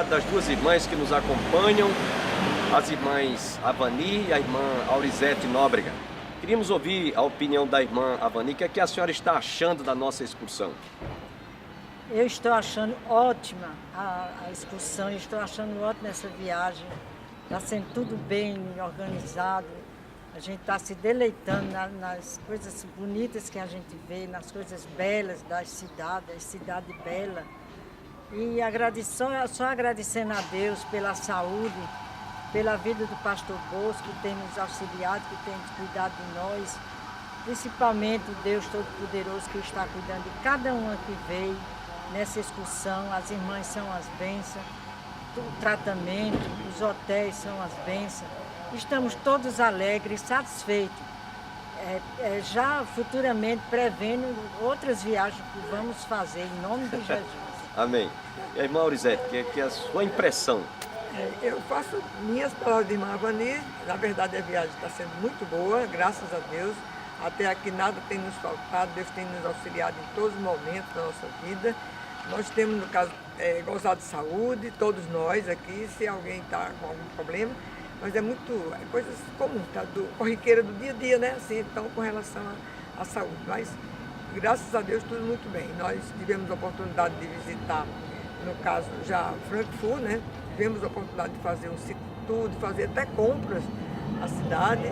Das duas irmãs que nos acompanham, as irmãs Avani e a irmã Aurizete Nóbrega. Queríamos ouvir a opinião da irmã Avani. O que é que a senhora está achando da nossa excursão? Eu estou achando ótima a excursão, eu estou achando ótima essa viagem. Está sendo tudo bem organizado, a gente está se deleitando nas coisas bonitas que a gente vê, nas coisas belas das cidades, a cidade bela. E só agradecendo a Deus pela saúde, pela vida do pastor Bosco, que tem nos auxiliado, que tem cuidado de nós, principalmente o Deus Todo-Poderoso que está cuidando de cada uma que veio nessa excursão. As irmãs são as bênçãos, o tratamento, os hotéis são as bênçãos. Estamos todos alegres, satisfeitos, já futuramente prevendo outras viagens que vamos fazer, em nome de Jesus. Amém. E a irmã Aurizete, que é a sua impressão? Eu faço minhas palavras de irmã Avani. Na verdade, a viagem está sendo muito boa, graças a Deus. Até aqui nada tem nos faltado, Deus tem nos auxiliado em todos os momentos da nossa vida. Nós temos, no caso, gozado de saúde, todos nós aqui, se alguém está com algum problema. Mas é coisas comuns, tá? Corriqueira do dia a dia, né? Assim, então, com relação à saúde. Mas, graças a Deus, tudo muito bem. Nós tivemos a oportunidade de visitar, no caso, já Frankfurt, né? Tivemos a oportunidade de fazer um city tour, de fazer até compras na cidade.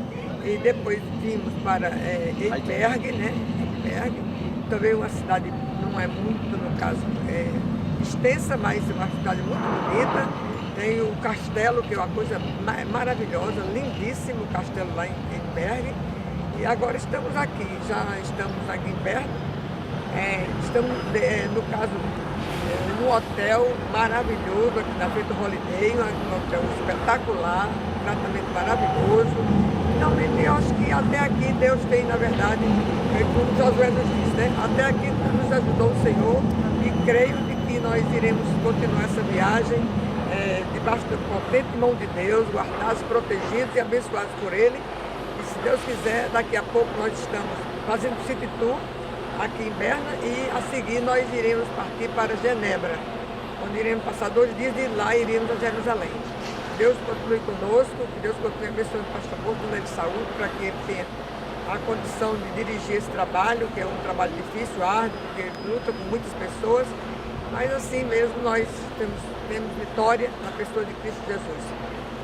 E depois vimos para Eichberg, né? Eichberg. Também uma cidade, não é muito, no caso, extensa, mas uma cidade muito bonita. Tem o castelo, que é uma coisa maravilhosa, lindíssimo o castelo lá em Eichberg. E agora estamos aqui, já estamos aqui em Berna, estamos, no caso, num hotel maravilhoso, aqui na frente do Holiday, um hotel espetacular, um tratamento maravilhoso. Finalmente, eu acho que até aqui Deus tem, na verdade, como Josué nos diz, né? Até aqui nos ajudou o Senhor e creio de que nós iremos continuar essa viagem debaixo da potente mão de Deus, guardados, protegidos e abençoados por Ele. Se Deus quiser, daqui a pouco nós estamos fazendo city tour aqui em Berna e a seguir nós iremos partir para Genebra, onde iremos passar 2 dias e lá iremos a Jerusalém. Deus continue conosco, que Deus continue abençoando o pastor Bosco, dando ele saúde para que ele tenha a condição de dirigir esse trabalho, que é um trabalho difícil, árduo, porque luta com muitas pessoas, mas assim mesmo nós temos vitória na pessoa de Cristo Jesus.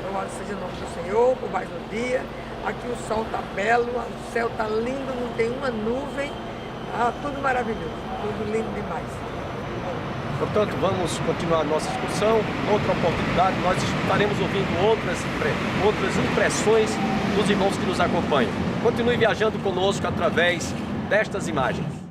Louvado seja o nome do Senhor por mais um dia. Aqui o sol está belo, o céu está lindo, não tem uma nuvem, tudo maravilhoso, tudo lindo demais. Portanto, vamos continuar a nossa excursão. Outra oportunidade, nós estaremos ouvindo outras impressões dos irmãos que nos acompanham. Continue viajando conosco através destas imagens.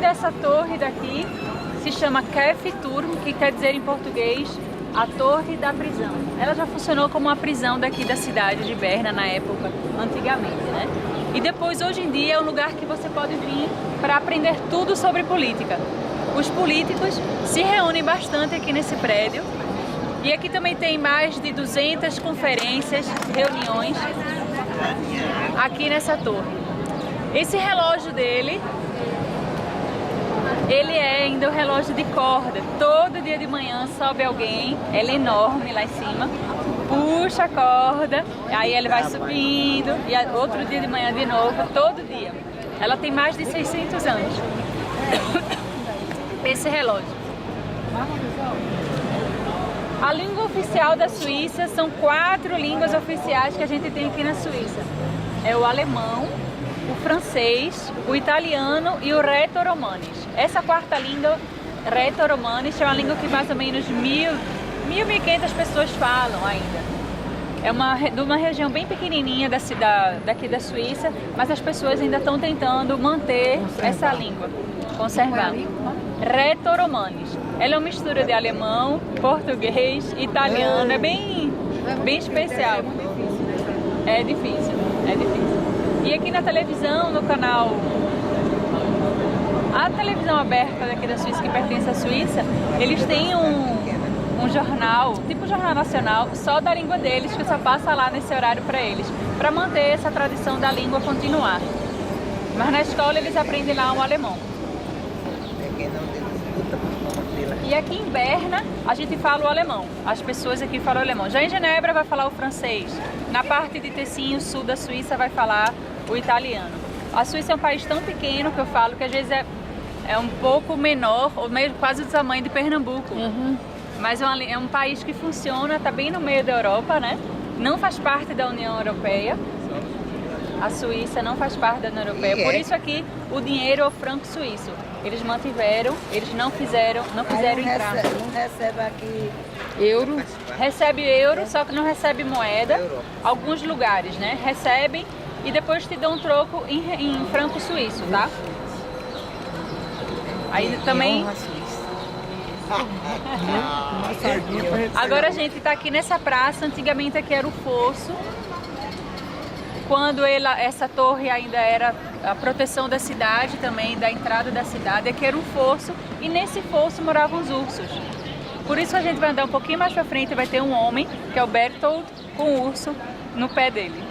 Essa torre daqui se chama Kefturm, que quer dizer em português a Torre da Prisão. Ela já funcionou como uma prisão daqui da cidade de Berna na época, antigamente, né? E depois, hoje em dia, é um lugar que você pode vir para aprender tudo sobre política. Os políticos se reúnem bastante aqui nesse prédio e aqui também tem mais de 200 conferências, reuniões aqui nessa torre. Esse relógio dele, ele é ainda o relógio de corda. Todo dia de manhã sobe alguém, ela é enorme lá em cima, puxa a corda, aí ele vai subindo, e outro dia de manhã de novo, todo dia. Ela tem mais de 600 anos, esse relógio. A língua oficial da Suíça, são 4 línguas oficiais que a gente tem aqui na Suíça. É o alemão, o francês, o italiano e o reto-romanes. Essa quarta língua, reto-romanes, é uma língua que mais ou menos 1.500 pessoas falam ainda. É de uma região bem pequenininha daqui da Suíça, mas as pessoas ainda estão tentando manter essa língua, conservar. Reto-romanes. Ela é uma mistura de alemão, português, italiano, é bem especial. É difícil, é difícil. E aqui na televisão, no canal, a televisão aberta daqui da Suíça, que pertence à Suíça, eles têm um jornal, tipo Jornal Nacional, só da língua deles, que só passa lá nesse horário para eles, para manter essa tradição da língua continuar. Mas na escola eles aprendem lá o alemão. E aqui em Berna a gente fala o alemão, as pessoas aqui falam o alemão. Já em Genebra vai falar o francês, na parte de Tessinho, sul da Suíça, vai falar o italiano. A Suíça é um país tão pequeno que eu falo que às vezes é um pouco menor, ou mesmo quase do tamanho de Pernambuco. Mas é um país que funciona, está bem no meio da Europa, né? Não faz parte da União Europeia. A Suíça não faz parte da União Europeia. Por isso aqui o dinheiro é o franco suíço. Eles mantiveram, eles não fizeram entrar. Não recebe aqui euro? Recebe euro, só que não recebe moeda. Alguns lugares, né? Recebem e depois te dão um troco em franco suíço, tá? Aí também... Agora a gente está aqui nessa praça. Antigamente aqui era o fosso. Quando essa torre ainda era a proteção da cidade também, da entrada da cidade, aqui era um fosso e nesse fosso moravam os ursos. Por isso a gente vai andar um pouquinho mais para frente e vai ter um homem, que é o Bertold, com o urso no pé dele.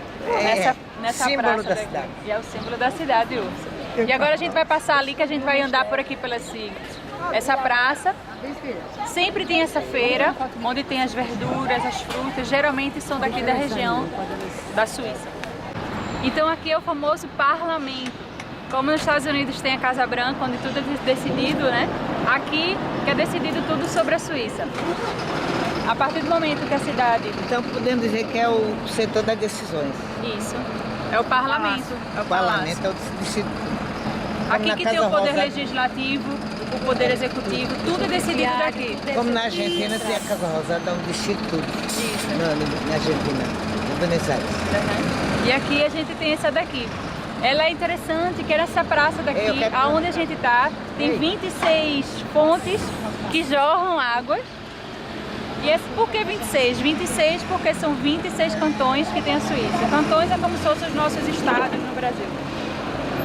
Nessa símbolo praça da daqui. cidade. E é o símbolo da cidade, o urso. E agora a gente vai passar ali, que a gente vai andar por aqui pela essa praça. Sempre tem essa feira, onde tem as verduras, as frutas, geralmente são daqui da região da Suíça. Então aqui é o famoso parlamento. Como nos Estados Unidos tem a Casa Branca, onde tudo é decidido, né? Aqui que é decidido tudo sobre a Suíça. A partir do momento que a cidade... Então podemos dizer que é o setor das decisões. Isso, é o parlamento. É o parlamento é o Aqui que tem o poder legislativo, o poder executivo, tudo é decidido daqui. Como na Argentina tem a Casa Rosada, onde decide tudo. Isso. Na Argentina, em Buenos Aires. Uhum. E aqui a gente tem essa daqui. Ela é interessante, que nessa praça daqui, aonde a gente está, tem 26 fontes que jorram águas. E por que 26? 26 porque são 26 cantões que tem a Suíça. Cantões é como se fossem os nossos estados no Brasil.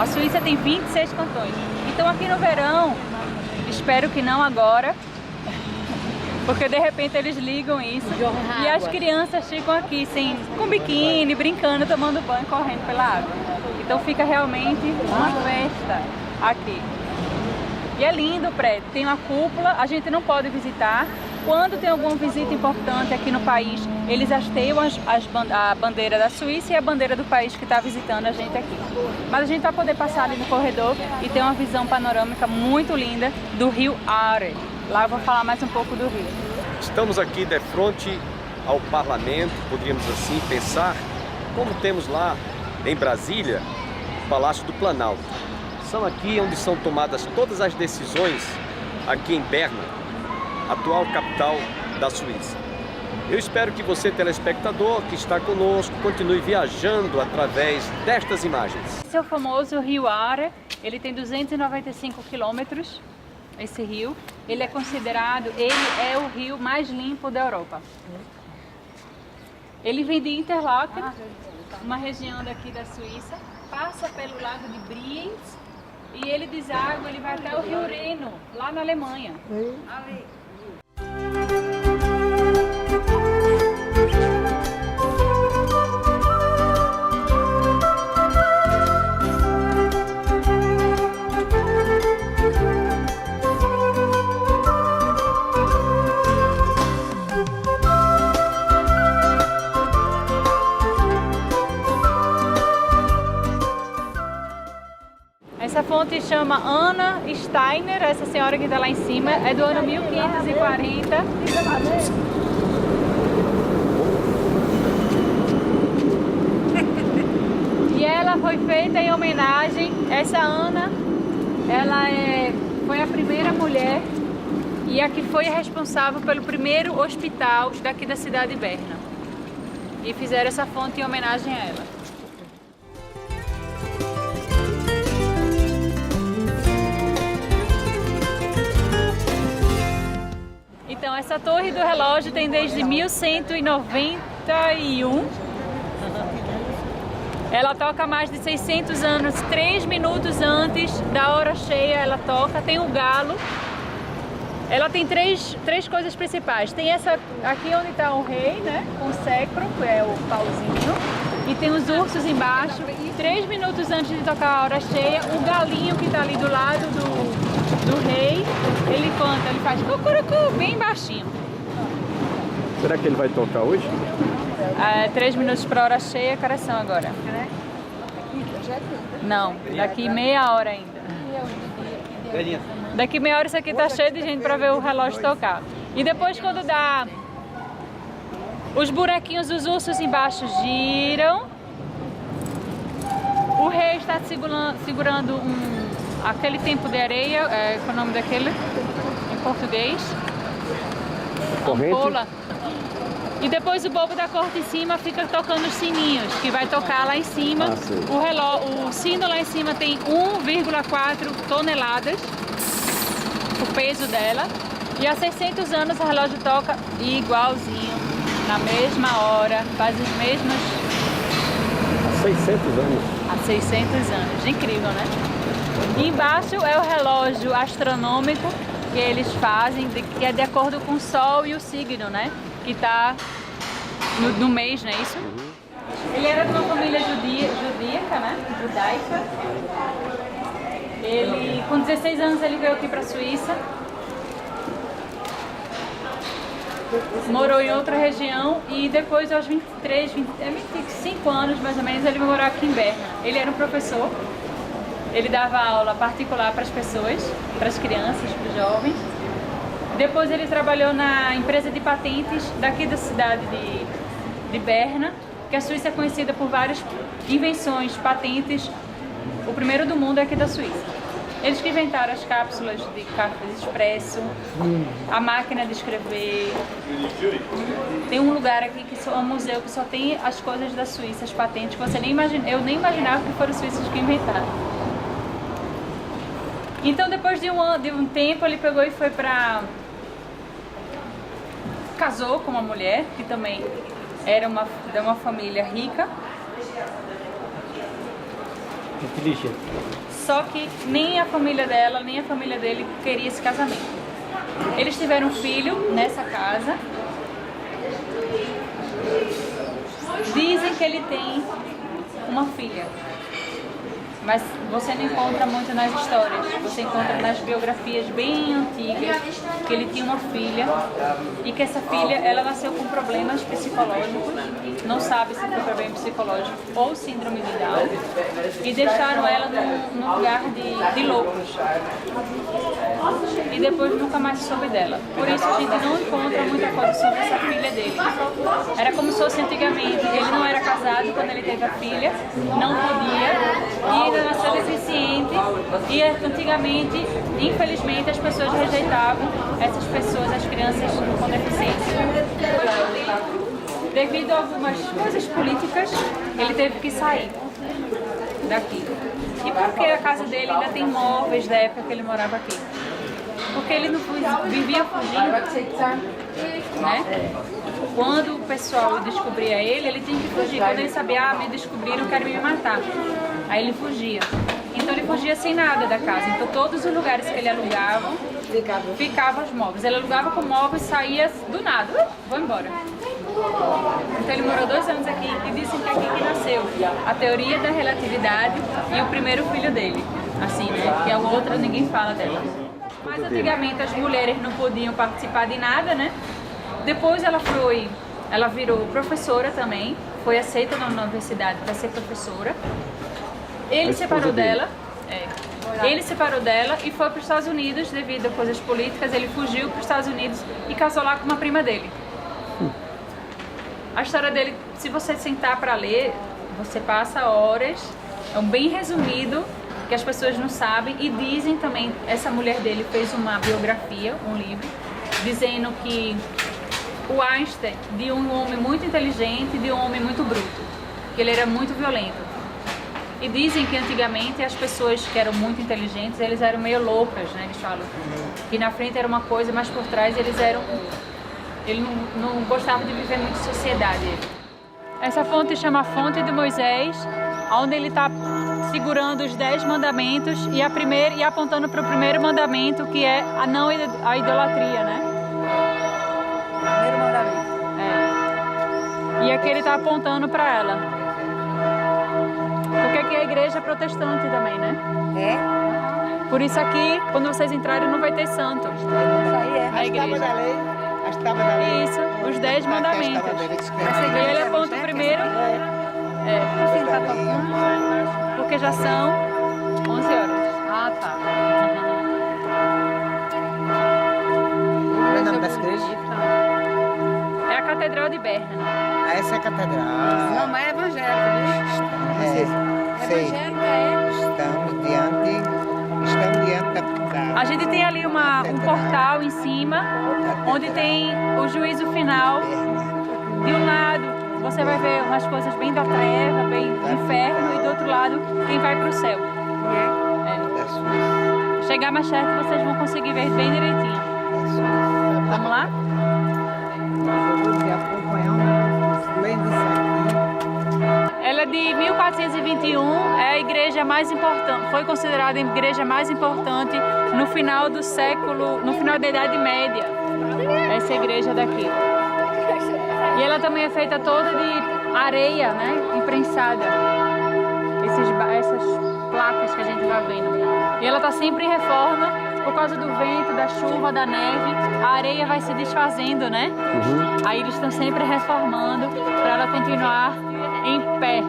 A Suíça tem 26 cantões. Então aqui no verão, espero que não agora, porque de repente eles ligam isso e as crianças ficam aqui com biquíni, brincando, tomando banho, correndo pela água. Então fica realmente uma festa aqui. E é lindo o prédio, tem uma cúpula, a gente não pode visitar. Quando tem alguma visita importante aqui no país, eles hasteiam a bandeira da Suíça e a bandeira do país que está visitando a gente aqui. Mas a gente vai poder passar ali no corredor e ter uma visão panorâmica muito linda do rio Aare. Lá eu vou falar mais um pouco do rio. Estamos aqui de frente ao parlamento, poderíamos assim pensar, como temos lá em Brasília, o Palácio do Planalto. São aqui onde são tomadas todas as decisões aqui em Berna, atual capital da Suíça. Eu espero que você, telespectador que está conosco, continue viajando através destas imagens. Esse é o famoso rio Aare, ele tem 295 quilômetros, esse rio. Ele é considerado, ele é o rio mais limpo da Europa. Ele vem de Interlaken, uma região daqui da Suíça, passa pelo lago de Brienz e ele deságua, ele vai até o rio Reno, lá na Alemanha. Essa fonte chama Anna Steiner, essa senhora que está lá em cima, é do ano 1540. E ela foi feita em homenagem, essa Ana, ela foi a primeira mulher e a que foi responsável pelo primeiro hospital daqui da cidade de Berna. E fizeram essa fonte em homenagem a ela. Então, essa torre do relógio tem desde 1191. Ela toca há mais de 600 anos, 3 minutos antes da hora cheia ela toca. Tem o galo. Ela tem três coisas principais. Tem essa aqui onde está o rei, né? Com o século, que é o pauzinho. E tem os ursos embaixo. 3 minutos antes de tocar a hora cheia, o galinho que está ali do lado do rei, ele canta, ele faz cucurucu bem baixinho. Será que ele vai tocar hoje? 3 minutos para a hora cheia, que horas são agora? Não, daqui meia hora ainda. Daqui meia hora isso aqui tá cheio de gente para ver o relógio tocar. E depois quando dá, os buraquinhos dos ursos embaixo giram. O rei está segurando aquele tempo de areia, qual é o nome daquele em português? Ampola. E depois o bobo da corte em cima fica tocando os sininhos, que vai tocar lá em cima. O sino lá em cima tem 1,4 toneladas, o peso dela. E há 600 anos o relógio toca igualzinho, na mesma hora, faz as mesmas... 600 anos. Há 600 anos, incrível, né? E embaixo é o relógio astronômico que eles fazem, que é de acordo com o sol e o signo, né? Que está no mês, não é isso? Ele era de uma família judaica, né? Judaica. Ele, com 16 anos, ele veio aqui para a Suíça. Morou em outra região e depois, aos 25 anos, mais ou menos, ele morou aqui em Berna. Ele era um professor. Ele dava aula particular para as pessoas, para as crianças, para os jovens. Depois ele trabalhou na empresa de patentes daqui da cidade de Berna, que a Suíça é conhecida por várias invenções, patentes. O primeiro do mundo é aqui da Suíça. Eles que inventaram as cápsulas de café expresso, a máquina de escrever. Tem um lugar aqui que é um museu que só tem as coisas da Suíça, as patentes, que você nem imagina, eu nem imaginava que foram os suíços que inventaram. Então depois de um tempo ele pegou e foi casou com uma mulher que também era de uma família rica. Inteligente. Só que nem a família dela, nem a família dele queria esse casamento. Eles tiveram um filho nessa casa. Dizem que ele tem uma filha. Mas você não encontra muito nas histórias, você encontra nas biografias bem antigas que ele tinha uma filha e que essa filha, ela nasceu com problemas psicológicos, não sabe se foi problema psicológico ou síndrome de Down, e deixaram ela num lugar de loucos. E depois nunca mais se soube dela. Por isso a gente não encontra muita coisa sobre essa filha dele. Era como se fosse antigamente, ele não era casado quando ele teve a filha, não podia, e nasceu deficiente, e antigamente, infelizmente, as pessoas rejeitavam essas pessoas, as crianças com deficiência. Devido a algumas coisas políticas, ele teve que sair daqui. E por que a casa dele ainda tem móveis da época que ele morava aqui? Porque ele não vivia fugindo, né? Quando o pessoal descobria ele tinha que fugir. Quando ele sabia, me descobriram, querem me matar. Aí ele fugia. Então ele fugia sem nada da casa. Então todos os lugares que ele alugava, ficavam os móveis. Ele alugava com móveis, saía do nada. Vou embora. Então ele morou 2 anos aqui e dizem que é aqui que nasceu a teoria da relatividade e o primeiro filho dele. Assim, né? Que a outra ninguém fala dela. Mas antigamente as mulheres não podiam participar de nada, né? Depois ela virou professora também, foi aceita na universidade para ser professora. Ele separou dela, e foi para os Estados Unidos devido a coisas políticas. Ele fugiu para os Estados Unidos e casou lá com uma prima dele. A história dele, se você sentar para ler, você passa horas, é um bem resumido, que as pessoas não sabem, e dizem também, essa mulher dele fez uma biografia, um livro, dizendo que o Einstein, de um homem muito inteligente e de um homem muito bruto, que ele era muito violento. E dizem que antigamente as pessoas que eram muito inteligentes, eles eram meio loucas, né? Eles falam que na frente era uma coisa, mas por trás ele não gostava de viver muito em sociedade. Essa fonte chama Fonte de Moisés, onde ele está segurando os 10 mandamentos e apontando para o primeiro mandamento, que é a idolatria, né? Primeiro mandamento. É. E aqui ele está apontando para ela. Porque aqui é a igreja protestante também, né? É? Por isso aqui, quando vocês entrarem, não vai ter santo. Isso aí é. A igreja. As tábuas da lei. Isso, os 10 mandamentos. E ele aponta o primeiro. Você tá tocando? Porque já são 11 horas. Ah, tá. Qual é o nome das igrejas? É a Catedral de Berna. Ah, essa é a catedral. Não, mas é evangélico, né? Sei. Evangélico é. Estamos diante da... A gente tem ali um portal em cima, onde tem o juízo final. De um lado, você vai ver umas coisas bem da treva, bem do inferno, e do outro lado, quem vai para o céu. Chegar mais perto, vocês vão conseguir ver bem direitinho. Vamos lá? Ela é de 1421, é a igreja mais importante, foi considerada a igreja mais importante no final do século, no final da Idade Média, essa igreja daqui. E ela também é feita toda de areia, né, imprensada, essas placas que a gente vai vendo. E ela está sempre em reforma, por causa do vento, da chuva, da neve, a areia vai se desfazendo, né? Aí eles estão sempre reformando para ela continuar em pé.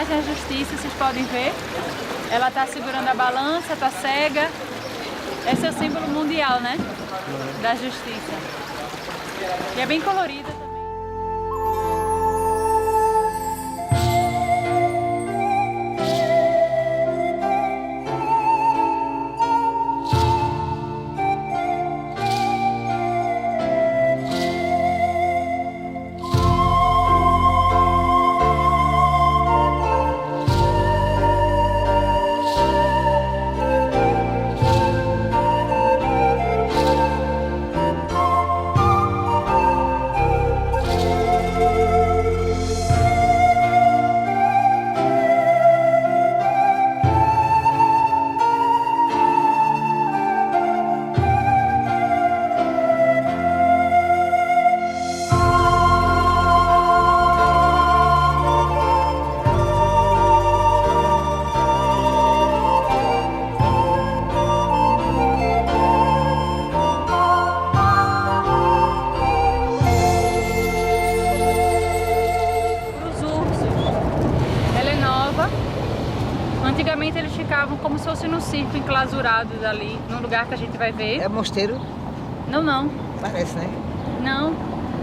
personagem é a Justiça, vocês podem ver. Ela está segurando a balança, está cega. Esse é o símbolo mundial, né? Da justiça. E é bem colorida também. Antigamente eles ficavam como se fosse num circo, enclausurados ali, no lugar que a gente vai ver. É mosteiro? Não, não. Parece, né? Não.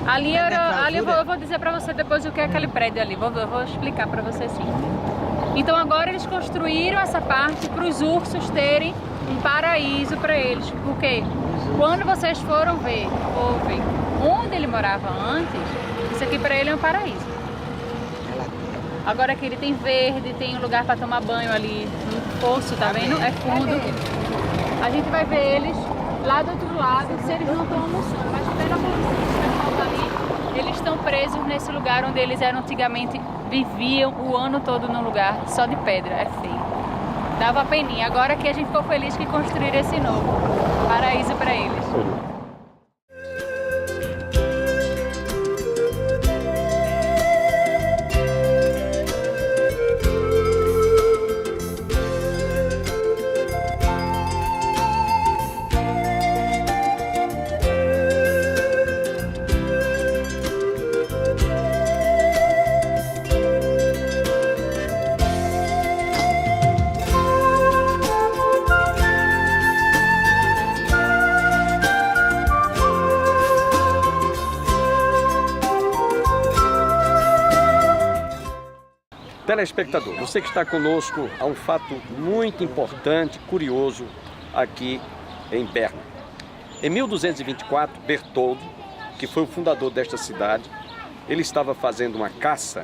Ali era. Ali eu vou dizer pra você depois o que é aquele prédio ali. Eu vou explicar pra você sim. Então agora eles construíram essa parte para os ursos terem um paraíso para eles. Porque quando vocês foram ver onde ele morava antes, isso aqui para ele é um paraíso. Agora que ele tem verde, tem um lugar para tomar banho ali no poço, tá vendo? É fundo. A gente vai ver eles lá do outro lado, se eles não estão almoçando. Mas pela posição ali, eles estão presos nesse lugar onde eles eram antigamente, viviam o ano todo num lugar só de pedra. É feio. Dava peninha. Agora que a gente ficou feliz que construíram esse novo paraíso para eles. Telespectador, você que está conosco, há um fato muito importante, curioso, aqui em Berna. Em 1224, Bertoldo, que foi o fundador desta cidade, ele estava fazendo uma caça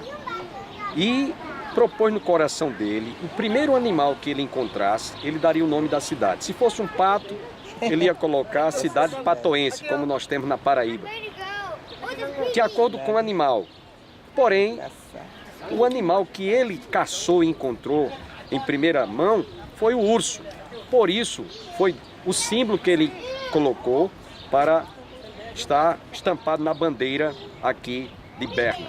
e propôs no coração dele, o primeiro animal que ele encontrasse, ele daria o nome da cidade. Se fosse um pato, ele ia colocar a cidade patoense, como nós temos na Paraíba, de acordo com o animal. Porém, o animal que ele caçou e encontrou em primeira mão foi o urso. Por isso, foi o símbolo que ele colocou para estar estampado na bandeira aqui de Berna.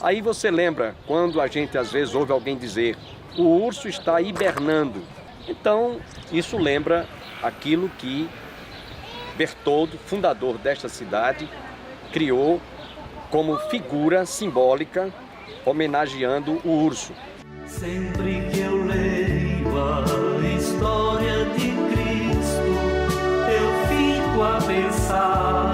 Aí você lembra quando a gente às vezes ouve alguém dizer: o urso está hibernando. Então, isso lembra aquilo que Bertoldo, fundador desta cidade, criou como figura simbólica, homenageando o urso. Sempre que eu leio a história de Cristo, eu fico a pensar